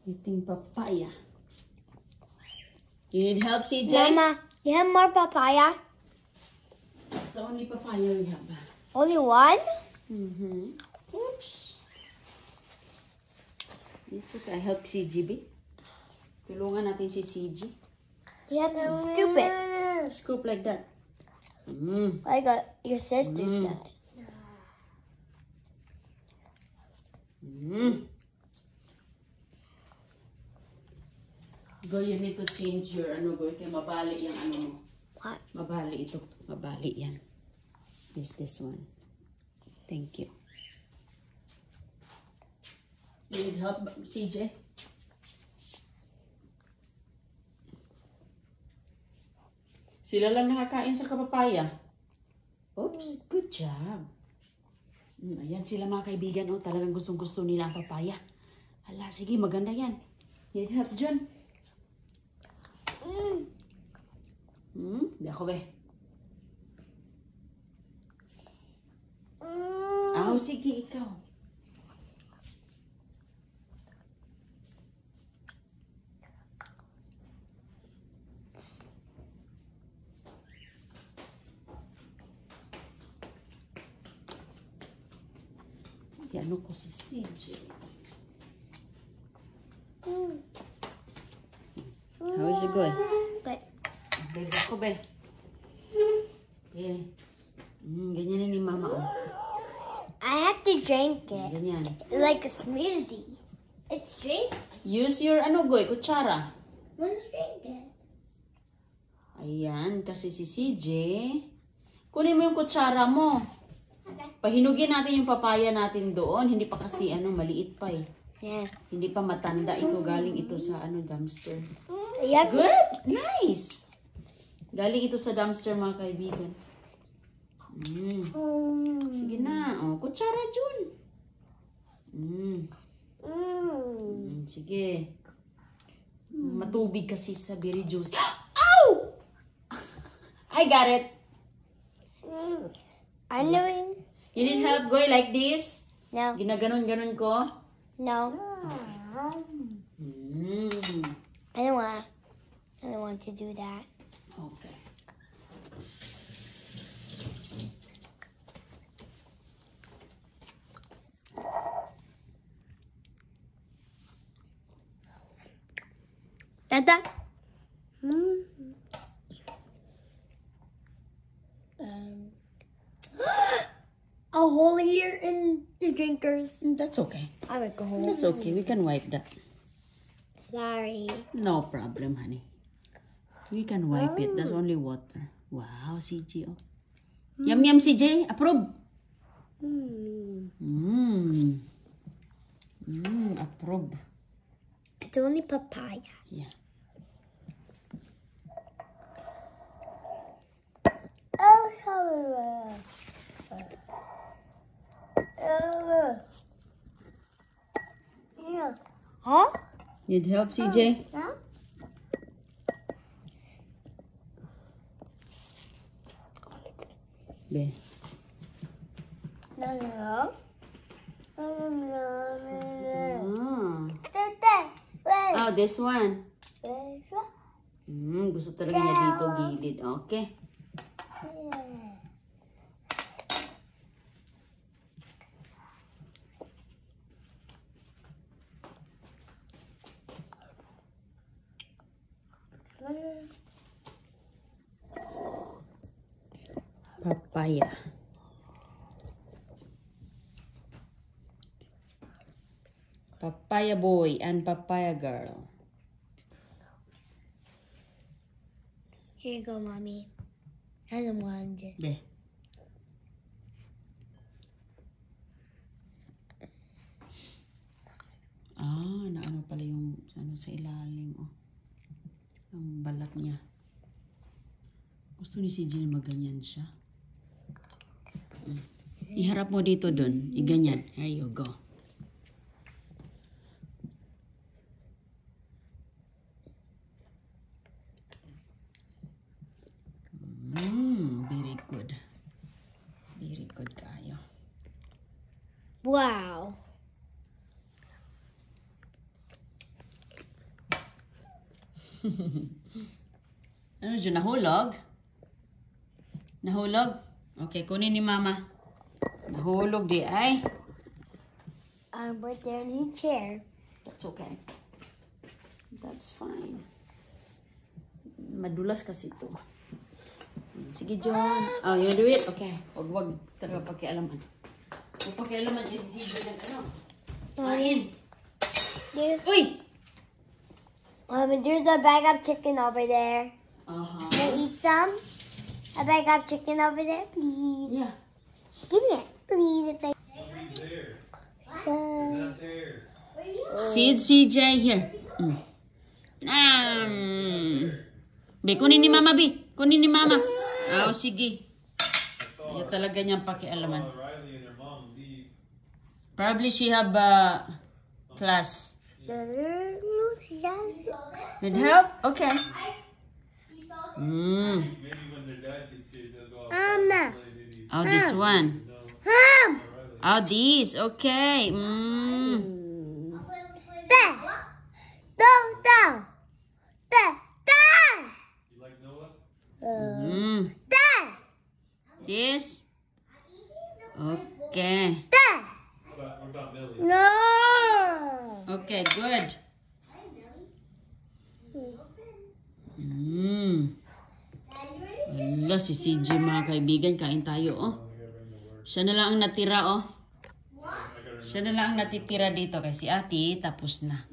Eating papaya. You need help, CJ? Mama, you have more papaya? It's the only papaya we have. Only one? Oops. It's okay. I help CJ, B. Tulungan natin si CJ. You have to scoop it. Scoop like that. I got your sister's dad. Go, you need to change your go. Kaya mabali yung mo. What? Mabali ito. Mabali yan. Use this one. Thank you. You need help, CJ? Sila lang nakakain sa kapapaya. Oops, good job. Ayan sila mga kaibigan. Oh, talagang gustong-gusto nila ang papaya. Hala, sige, maganda yan. You need help, John? Di ako, be. Sige, ikaw. Yan ko si CJ. How's it going? Good. Bebe ako, be. Yeah. Ganyan ni Mama, oh. I have to drink it. Ganyan. Like a smoothie. It's drink. Use your kutsara. Let's drink it. Ayan, kasi si CJ. Kunin mo yung kutsara mo. Okay. Pahinugin natin yung papaya natin doon. Hindi pa kasi maliit pa eh. Yeah. Hindi pa matanda ito. Galing ito sa dumpster. Yes. Good! Nice! Galing ito sa dumpster, mga kaibigan. Sige na. Oh, kutsara, Jun. Sige. Matubig kasi sa berry juice. Ow! I got it. I know. You need help, Goy, like this? No. Ginaganon-ganon ko? No. I don't want to do that. Okay. Dada. A hole here in the drinkers. That's okay. I make a hole. That's okay. We can wipe that. Sorry. No problem, honey. We can wipe it. That's only water. Wow, CJ. Oh. Yum, yum, CJ. Approve. Approve. It's only papaya. Yeah. Yeah. Huh? Need help, CJ? Yeah. Be. No. Oh, this one. Gusto talaga niya dito gilid. Okay. Papaya. Papaya boy and papaya girl. Here you go, Mommy. I don't want it. Be. Naano pala yung sa ilalim. Oh. Ang balat niya. Gusto ni CJ na maganyan siya. Iharap mo dito dun. Iganyan. Here you go. Very good. Very good kayo. Wow. Ano dyan? Nahulog? Nahulog? Okay, kunin ni Mama. Nahulog di ay. Right there in his chair. That's okay. That's fine. Madulas kasi ito. Sige, John. Oh, you do it? Okay. Wag talaga pakialaman. Huwag pakialaman yung decision ng ano. Kain. Uy! There's a bag of chicken over there. Can I eat some? A bag of chicken over there, please. Yeah. Give me it, please. Sid, CJ, here. Bi, kunin ni Mama, Bi. Kunin ni Mama. Oh, sige. Ayaw talaga niyang pakialaman. Probably she have class. Need help? Okay. Oh, this one. Oh, this. Okay. This. Okay. No. Okay, good. Wala, si CJ mga kaibigan, kain tayo, oh. Siya na lang ang natira, oh. Siya na lang ang natitira dito kasi si Ate, tapos na.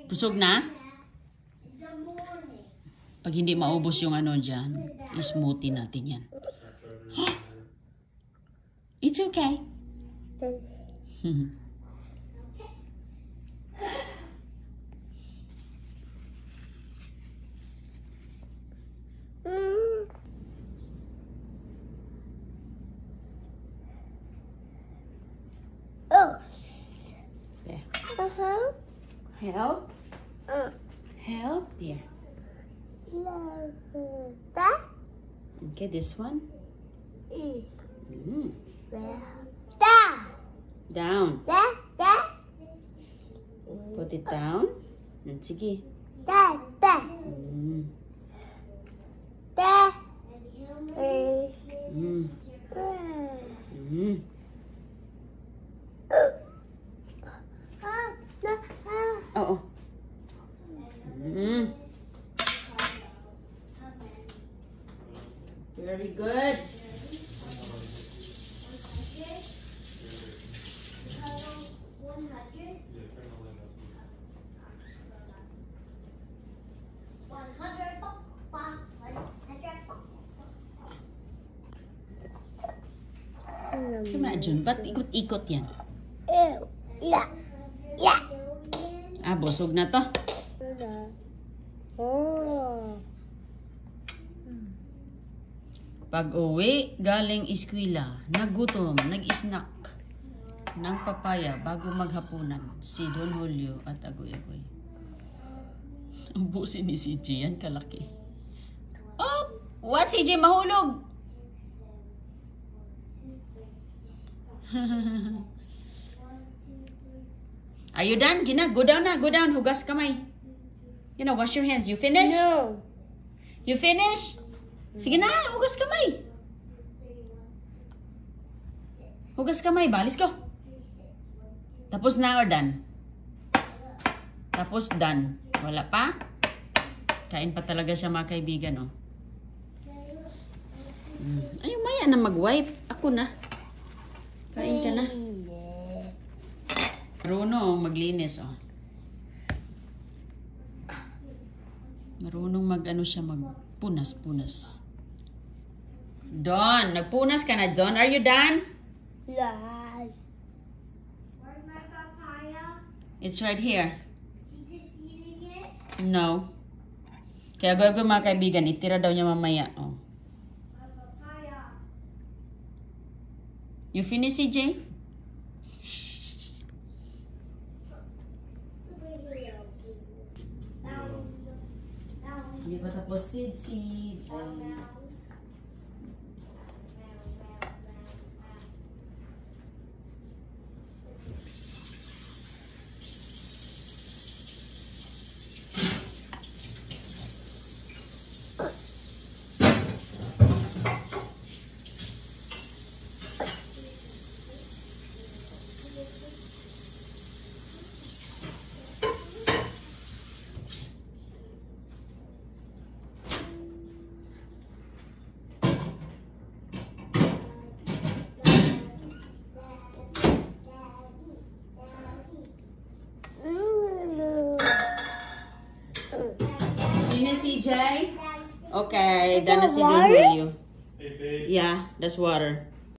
Busog na? Pag hindi maubos yung ano dyan, smoothie natin yan. It's okay. Help? Help? Here. Okay, this one. Down. Put it down. And sige. Oo. Very good. Cuma Jun, ba't ikot-ikot yan? Ah, busog na to. Pag-uwi, galing eskwela, nagutom, nag-snack ng papaya bago maghapunan. Si Don Julio at Agoy-Agoy. Ubusin ni CJ yan, kalaki. Oh! What, CJ? Mahulog! Are you done? Gina, go down na. Go down. Hugas kamay. Gina, wash your hands. You finish? No. You finish? Sige na, hugas kamay. Hugas kamay. Balis ko. Tapos na or done? Tapos done. Wala pa? Kain pa talaga siya mga kaibigan, oh. Ayaw, maya na mag-wipe. Ako na. Kain ka na. Marunong maglinis, oh. Marunong mag-ano siya, magpunas-punas. Don, nagpunas ka na, Don? Are you done? Yeah. Where's my papaya? It's right here. Is he just eating it? No. Kaya gagawin mga kaibigan, itira daw niya mamaya, oh. My papaya. You finish, CJ? Hindi pa tapos si CJ. TJ? Okay, then na si water? Julio. Hey, babe. Yeah, that's water.